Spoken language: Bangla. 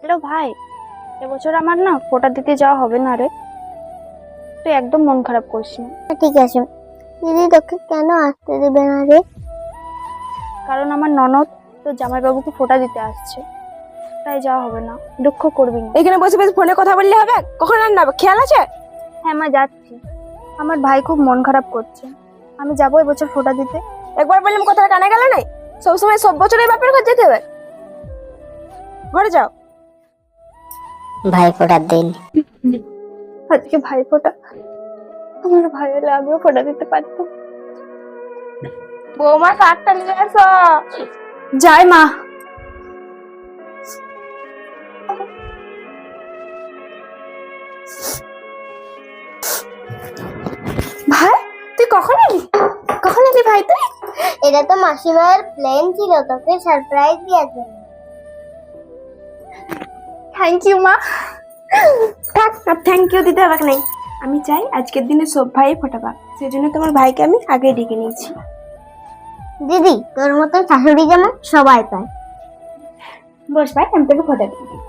হ্যালো ভাই, এবছর আমার না ফোঁটা দিতে যাওয়া হবে না রে। তুই একদম মন খারাপ করিস না। ঠিক আছে দিদি, তোকে কেন আসতে দেবে না রে? কারণ আমার ননদ তো জামাইবাবুকে ফোঁটা দিতে আসছে, তাই যাওয়া হবে না। দুঃখ করবি না। এখানে বসে বসে ফোনে কথা বললে হবে? কখন রান্না হবে খেয়াল আছে? হ্যাঁ মা, যাচ্ছি। আমার ভাই খুব মন খারাপ করছে, আমি যাবো এবছর ফোঁটা দিতে। একবার বললাম কথা কানে গেল নাই। সবসময় সব বছরই বাপের ঘর যেতে হবে। ঘরে যাও। ভাই ফোটার দিন। আজকে ভাই ফোঁটা, আমার ভাই হলে আমিও ফোঁটা দিতে পারতাম। বৌমা কাঠটা নিয়ে আসো। যাই মা। ভাই তুই কখন এলি? কখন এলি ভাই তুই? এটা তো মাসিমার প্ল্যান ছিল তোকে সারপ্রাইজ দেওয়ার জন্য। থ্যাংক ইউ মা। থাক, আর থ্যাংক ইউ দিতে হবে নাই। আমি চাই আজকের দিনে সব ভাই ফোটা পাক, সেই জন্য তোমার ভাইকে আমি আগে ডেকে নিয়েছি। দিদি তোর মতো শাশুড়ি যেমন সবাই পায়। বস ভাই, আমি তোকে ফোঁটা দিই।